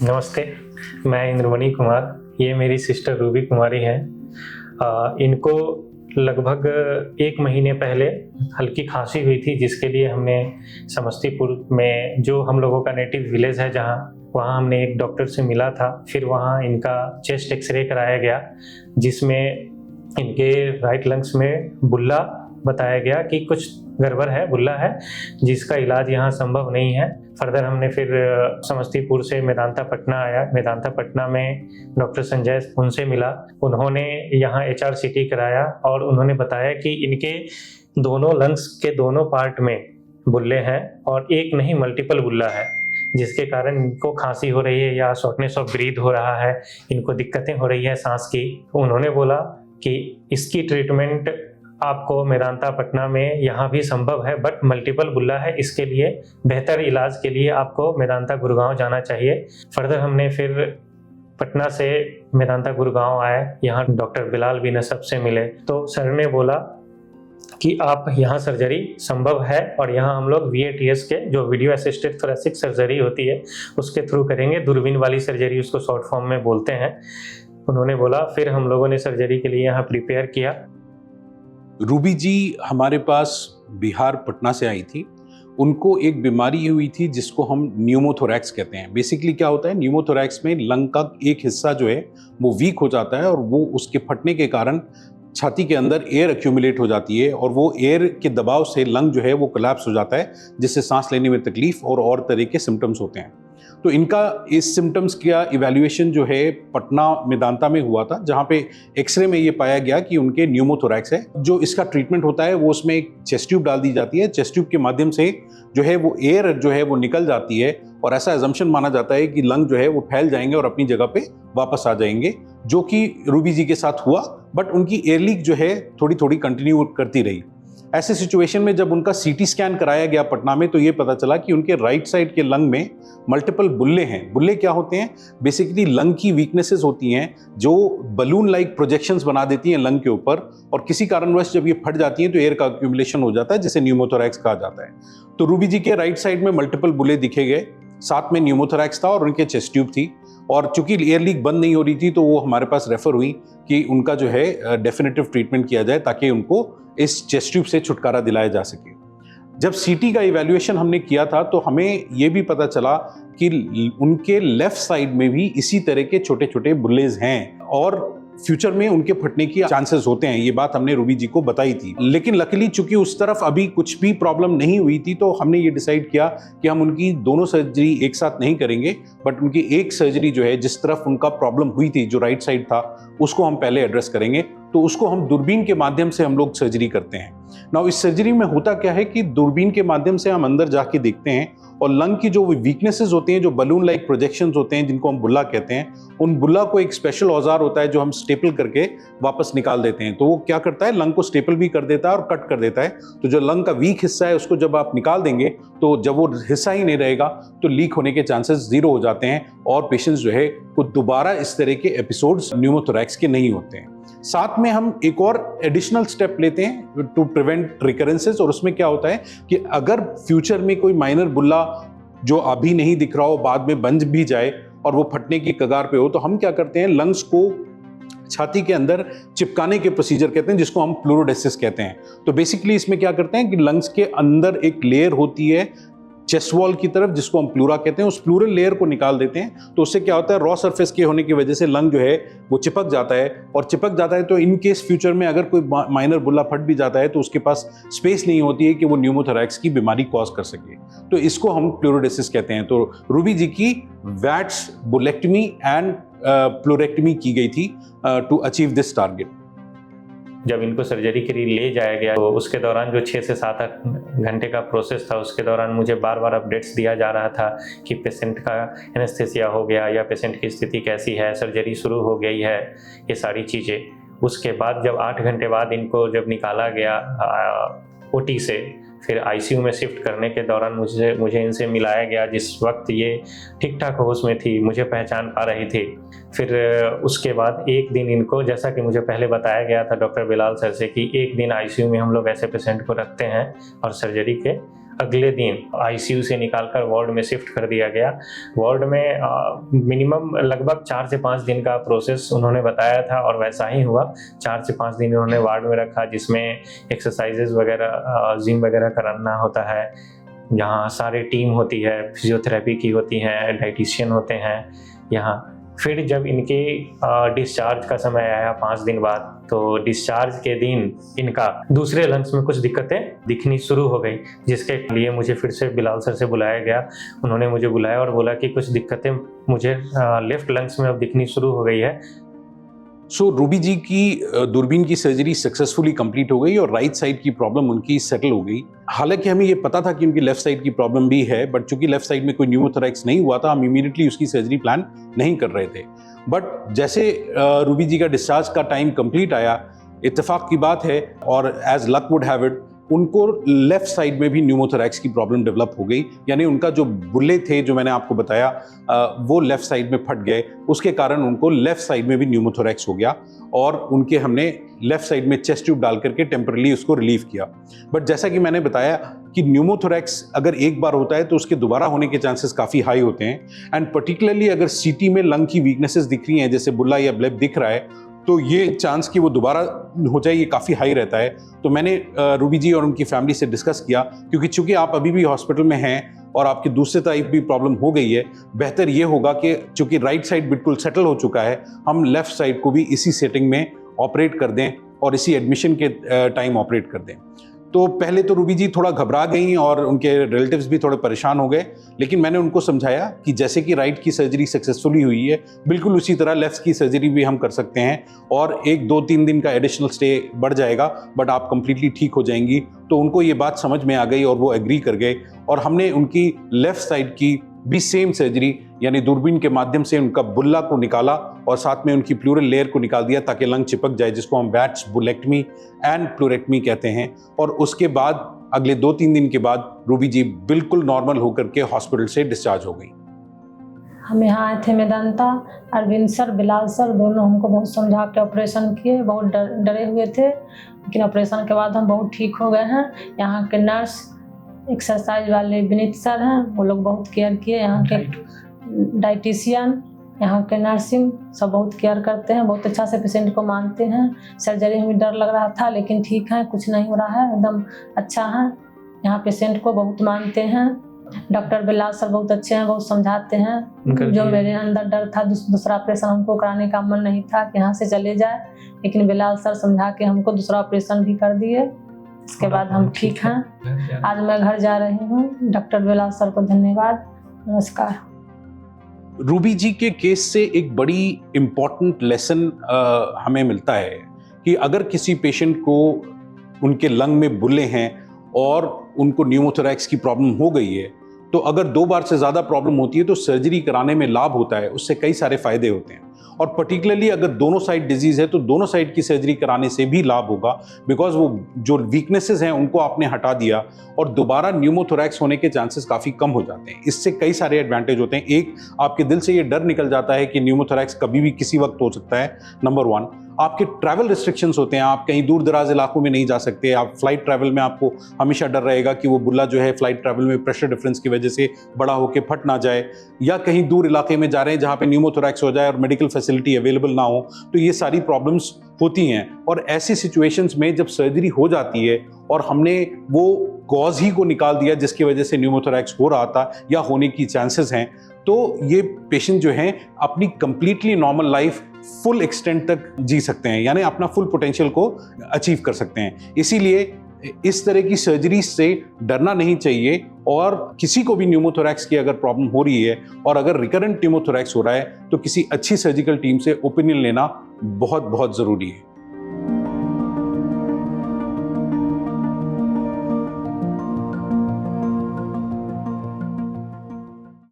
नमस्ते, मैं इंद्रमणि कुमार। ये मेरी सिस्टर रूबी कुमारी हैं। इनको लगभग 1 महीने पहले हल्की खांसी हुई थी, जिसके लिए हमने समस्तीपुर में जो हम लोगों का नेटिव विलेज है वहाँ हमने एक डॉक्टर से मिला था। फिर वहाँ इनका चेस्ट एक्सरे कराया गया, जिसमें इनके राइट लंग्स में बुल्ला बताया गया कि कुछ गड़बड़ है, बुल्ला है, जिसका इलाज यहाँ संभव नहीं है। फर्दर हमने फिर समस्तीपुर से मेदांता पटना आया। मेदांता पटना में डॉक्टर संजय उनसे मिला। उन्होंने यहाँ HRCT कराया और उन्होंने बताया कि इनके दोनों लंग्स के दोनों पार्ट में बुल्ले हैं और एक नहीं मल्टीपल बुल्ला है, जिसके कारण इनको खांसी हो रही है या शॉर्टनेस ऑफ ब्रीथ हो रहा है, इनको दिक्कतें हो रही है सांस की। उन्होंने बोला कि इसकी ट्रीटमेंट आपको मेदांता पटना में यहाँ भी संभव है, बट मल्टीपल बुल्ला है, इसके लिए बेहतर इलाज के लिए आपको मेदांता गुड़गांव जाना चाहिए। फर्दर हमने फिर पटना से मेदांता गुड़गांव आए, यहाँ डॉक्टर बिलाल भी नसब से मिले। तो सर ने बोला कि आप यहाँ सर्जरी संभव है और यहाँ हम लोग VATS के जो वीडियो असिस्टेड थोरेसिक सर्जरी होती है उसके थ्रू करेंगे। दूरबीन वाली सर्जरी उसको शॉर्ट फॉर्म में बोलते हैं। उन्होंने बोला, फिर हम लोगों ने सर्जरी के लिए यहाँ प्रिपेयर किया। रूबी जी हमारे पास बिहार पटना से आई थी। उनको एक बीमारी हुई थी जिसको हम न्यूमोथोरैक्स कहते हैं। बेसिकली क्या होता है, न्यूमोथोरैक्स में लंग का एक हिस्सा जो है वो वीक हो जाता है और वो उसके फटने के कारण छाती के अंदर एयर एक्यूमुलेट हो जाती है और वो एयर के दबाव से लंग जो है वो कोलैप्स हो जाता है, जिससे सांस लेने में तकलीफ और तरह के सिम्टम्स होते हैं। तो इनका इस सिम्टम्स का इवैल्यूएशन जो है पटना मेदांता में हुआ था, जहाँ पे एक्सरे में ये पाया गया कि उनके न्यूमोथोरैक्स है। जो इसका ट्रीटमेंट होता है वो उसमें एक चेस्ट ट्यूब डाल दी जाती है। चेस्ट ट्यूब के माध्यम से जो है वो एयर जो है वो निकल जाती है और ऐसा एजम्पशन माना जाता है कि लंग जो है वो फैल जाएंगे और अपनी जगह पे वापस आ जाएंगे, जो कि रूबी जी के साथ हुआ। बट उनकी एयर लीक जो है थोड़ी थोड़ी कंटिन्यू करती रही। ऐसे सिचुएशन में जब उनका CT स्कैन कराया गया पटना में, तो ये पता चला कि उनके राइट साइड के लंग में मल्टीपल बुल्ले हैं। बुल्ले क्या होते हैं? बेसिकली लंग की वीकनेसेस होती हैं जो बलून लाइक प्रोजेक्शंस बना देती हैं लंग के ऊपर, और किसी कारणवश जब ये फट जाती हैं तो एयर का एक्यूमुलेशन हो जाता है, जिसे न्यूमोथोरैक्स कहा जाता है। तो रूबी जी के राइट साइड में मल्टीपल बुल्ले दिखे गए, साथ में न्यूमोथोरैक्स था और उनके चेस्ट ट्यूब थी। और चूंकि एयर लीक बंद नहीं हो रही थी तो वो हमारे पास रेफर हुई कि उनका जो है डेफिनेटिव ट्रीटमेंट किया जाए ताकि उनको इस चेस्ट ट्यूब से छुटकारा दिलाया जा सके। जब CT का इवैल्यूएशन हमने किया था तो हमें ये भी पता चला कि उनके लेफ्ट साइड में भी इसी तरह के छोटे छोटे बुल्लेज हैं और फ्यूचर में उनके फटने की चांसेस होते हैं। ये बात हमने रूबी जी को बताई थी, लेकिन लकीली चूंकि उस तरफ अभी कुछ भी प्रॉब्लम नहीं हुई थी तो हमने ये डिसाइड किया कि हम उनकी दोनों सर्जरी एक साथ नहीं करेंगे, बट उनकी एक सर्जरी जो है जिस तरफ उनका प्रॉब्लम हुई थी, जो राइट साइड था, उसको हम पहले एड्रेस करेंगे। तो उसको हम दूरबीन के माध्यम से हम लोग सर्जरी करते हैं। नाउ इस सर्जरी में होता क्या है कि दूरबीन के माध्यम से हम अंदर जाके देखते हैं और लंग की जो वीकनेसेस होती हैं, जो बलून लाइक प्रोजेक्शंस होते हैं जिनको हम बुल्ला कहते हैं, उन बुल्ला को एक स्पेशल औजार होता है जो हम स्टेपल करके वापस निकाल देते हैं। तो वो क्या करता है, लंग को स्टेपल भी कर देता है और कट कर देता है। तो जो लंग का वीक हिस्सा है उसको जब आप निकाल देंगे तो जब वो हिस्सा ही नहीं रहेगा तो लीक होने के चांसेस 0 हो जाते हैं और पेशेंट्स जो है वो दोबारा इस तरह के एपिसोड्स न्यूमोथोरैक्स के नहीं होते हैं। साथ में हम एक और एडिशनल स्टेप लेते हैं टू प्रिवेंट रिकरेंसेस, और उसमें क्या होता है कि अगर फ्यूचर में कोई माइनर बुल्ला जो अभी नहीं दिख रहा हो बाद में बन भी जाए और वो फटने की कगार पे हो, तो हम क्या करते हैं, लंग्स को छाती के अंदर चिपकाने के प्रोसीजर कहते हैं, जिसको हम प्लूरोडेसिस कहते हैं। तो बेसिकली इसमें क्या करते हैं कि लंग्स के अंदर एक लेयर होती है चेस्ट वॉल की तरफ, जिसको हम प्लूरा कहते हैं, उस प्लूरल लेयर को निकाल देते हैं। तो उससे क्या होता है, रॉ सरफेस के होने की वजह से लंग जो है वो चिपक जाता है, और चिपक जाता है तो इन केस फ्यूचर में अगर कोई माइनर बुल्ला फट भी जाता है तो उसके पास स्पेस नहीं होती है कि वो न्यूमोथोरैक्स की बीमारी कॉज कर सके। तो इसको हम प्लूरोडेसिस कहते हैं। तो रूबी जी की वैट्स बुलेक्टमी एंड प्लूरेक्टमी की गई थी टू अचीव दिस टारगेट। जब इनको सर्जरी के लिए ले जाया गया तो उसके दौरान जो 6 से 7 घंटे का प्रोसेस था, उसके दौरान मुझे बार बार अपडेट्स दिया जा रहा था कि पेशेंट का एनेस्थीसिया हो गया या पेशेंट की स्थिति कैसी है, सर्जरी शुरू हो गई है, ये सारी चीज़ें। उसके बाद जब 8 घंटे बाद इनको जब निकाला गया OT से, फिर ICU में शिफ्ट करने के दौरान मुझे इनसे मिलाया गया, जिस वक्त ये ठीक ठाक होश में थी, मुझे पहचान पा रही थी। फिर उसके बाद एक दिन इनको, जैसा कि मुझे पहले बताया गया था डॉक्टर बिलाल सर से, कि एक दिन ICU में हम लोग ऐसे पेशेंट को रखते हैं और सर्जरी के अगले दिन आईसीयू से निकालकर वार्ड में शिफ्ट कर दिया गया। वार्ड में मिनिमम लगभग 4 से 5 दिन का प्रोसेस उन्होंने बताया था और वैसा ही हुआ। 4 से 5 दिन उन्होंने वार्ड में रखा, जिसमें एक्सरसाइजेज वगैरह, जिम वगैरह कराना होता है। यहाँ सारे टीम होती है, फिजियोथेरेपी की होती हैं, डाइटिशियन होते हैं यहाँ। फिर जब इनके डिस्चार्ज का समय आया 5 दिन बाद, तो डिस्चार्ज के दिन इनका दूसरे लंग्स में कुछ दिक्कतें दिखनी शुरू हो गई, जिसके लिए मुझे फिर से बिलाल सर से बुलाया गया। उन्होंने मुझे बुलाया और बोला कि कुछ दिक्कतें मुझे लेफ्ट लंग्स में अब दिखनी शुरू हो गई है। सो रूबी जी की दूरबीन की सर्जरी सक्सेसफुली कंप्लीट हो गई और राइट साइड की प्रॉब्लम उनकी सेटल हो गई। हालांकि हमें ये पता था कि उनकी लेफ्ट साइड की प्रॉब्लम भी है, बट चूंकि लेफ्ट साइड में कोई न्यूमोथोरैक्स नहीं हुआ था, हम इमीडिएटली उसकी सर्जरी प्लान नहीं कर रहे थे। बट जैसे रूबी जी का डिस्चार्ज का टाइम कंप्लीट आया, इत्तेफाक की बात है और as luck would have it, उनको लेफ्ट साइड में भी न्यूमोथोरैक्स की प्रॉब्लम डेवलप हो गई। यानी उनका जो बुल्ले थे, जो मैंने आपको बताया, वो लेफ्ट साइड में फट गए। उसके कारण उनको लेफ्ट साइड में भी न्यूमोथोरैक्स हो गया और उनके हमने लेफ्ट साइड में चेस्ट ट्यूब डाल करके टेम्परली उसको रिलीव किया। बट जैसा कि मैंने बताया कि न्यूमोथोरैक्स अगर एक बार होता है तो उसके दोबारा होने के चांसेस काफ़ी हाई होते हैं। एंड पर्टिकुलरली अगर सीटी में लंग की वीकनेसेस दिख रही हैं, जैसे बुल्ला या ब्लेब दिख रहा है, तो ये चांस कि वो दोबारा हो जाए ये काफ़ी हाई रहता है। तो मैंने रूबी जी और उनकी फैमिली से डिस्कस किया, क्योंकि चूंकि आप अभी भी हॉस्पिटल में हैं और आपकी दूसरे तरफ भी प्रॉब्लम हो गई है, बेहतर ये होगा कि चूंकि राइट साइड बिल्कुल सेटल हो चुका है, हम लेफ्ट साइड को भी इसी सेटिंग में ऑपरेट कर दें और इसी एडमिशन के टाइम ऑपरेट कर दें। तो पहले तो रूबी जी थोड़ा घबरा गई और उनके रिलेटिव्स भी थोड़े परेशान हो गए, लेकिन मैंने उनको समझाया कि जैसे कि राइट की सर्जरी सक्सेसफुली हुई है, बिल्कुल उसी तरह लेफ्ट की सर्जरी भी हम कर सकते हैं और 1-2-3 दिन का एडिशनल स्टे बढ़ जाएगा, बट आप कंप्लीटली ठीक हो जाएंगी। तो उनको ये बात समझ में आ गई और वो एग्री कर गए और हमने उनकी लेफ्ट साइड की भी सेम सर्जरी, यानी दूरबीन के माध्यम से उनका बुल्ला को निकाला और साथ में उनकी प्लूरल लेयर को निकाल दिया ताकि लंग चिपक जाए, जिसको हम वैट्स बुलेक्टमी एंड प्लूरेक्टमी कहते हैं। और उसके बाद अगले 2-3 दिन के बाद रूबी जी बिल्कुल नॉर्मल होकर के हॉस्पिटल से डिस्चार्ज हो गई। हम यहाँ आए थे मेदांता, अरविंद सर, बिलाल सर, दोनों हमको बहुत समझा के ऑपरेशन किए। बहुत डरे हुए थे, लेकिन ऑपरेशन के बाद हम बहुत ठीक हो गए हैं। यहाँ के नर्स, एक्सरसाइज वाले विनीत सर हैं, वो लोग बहुत केयर किए। यहाँ के डाइटिशियन, यहाँ के नर्सिंग सब बहुत केयर करते हैं, बहुत अच्छा से पेशेंट को मानते हैं। सर्जरी में डर लग रहा था, लेकिन ठीक है, कुछ नहीं हो रहा है, एकदम अच्छा है। यहाँ पेशेंट को बहुत मानते हैं। डॉक्टर बिलाल सर बहुत अच्छे हैं, बहुत समझाते हैं। जो मेरे अंदर डर था, दूसरा ऑपरेशन हमको कराने का मन नहीं था कि यहाँ से चले जाए, लेकिन बिलाल सर समझा के हमको दूसरा ऑपरेशन भी कर दिए। इसके बाद हम ठीक हैं। आज मैं घर जा रही हूँ। डॉक्टर बिलाल सर को धन्यवाद, नमस्कार। रूबी जी के केस से एक बड़ी इम्पॉर्टेंट लेसन हमें मिलता है कि अगर किसी पेशेंट को उनके लंग में बुल्ले हैं और उनको न्यूमोथोरैक्स की प्रॉब्लम हो गई है, तो अगर 2 बार से ज़्यादा प्रॉब्लम होती है तो सर्जरी कराने में लाभ होता है, उससे कई सारे फायदे होते हैं। और पर्टिकुलरली अगर दोनों साइड डिजीज है तो दोनों साइड की सर्जरी कराने से भी लाभ होगा, बिकॉज वो जो वीकनेसेस हैं उनको आपने हटा दिया और दोबारा न्यूमोथोरैक्स होने के चांसेस काफ़ी कम हो जाते हैं। इससे कई सारे एडवांटेज होते हैं। एक, आपके दिल से ये डर निकल जाता है कि न्यूमोथोरैक्स कभी भी किसी वक्त हो सकता है। नंबर 1, आपके ट्रैवल रिस्ट्रिक्शंस होते हैं, आप कहीं दूर दराज इलाकों में नहीं जा सकते। आप फ्लाइट ट्रैवल में आपको हमेशा डर रहेगा कि वो बुल्ला जो है फ्लाइट ट्रैवल में प्रेशर डिफरेंस की वजह से बड़ा होकर फट ना जाए, या कहीं दूर इलाके में जा रहे हैं जहाँ पे न्यूमोथोरैक्स हो जाए और मेडिकल फैसिलिटी अवेलेबल ना हो, तो ये सारी प्रॉब्लम्स होती हैं। और ऐसी सिचुएशंस में जब सर्जरी हो जाती है और हमने वो कॉज ही को निकाल दिया जिसकी वजह से न्यूमोथोरैक्स हो रहा था या होने की चांसेस हैं, तो ये पेशेंट जो हैं अपनी completely normal life full extent तक जी सकते हैं, यानी अपना फुल पोटेंशियल को अचीव कर सकते हैं। इसीलिए इस तरह की सर्जरी से डरना नहीं चाहिए और किसी को भी न्यूमोथोरैक्स की अगर प्रॉब्लम हो रही है और अगर रिकरेंट न्यूमोथोरैक्स हो रहा है तो किसी अच्छी सर्जिकल टीम से ओपिनियन लेना बहुत बहुत ज़रूरी है।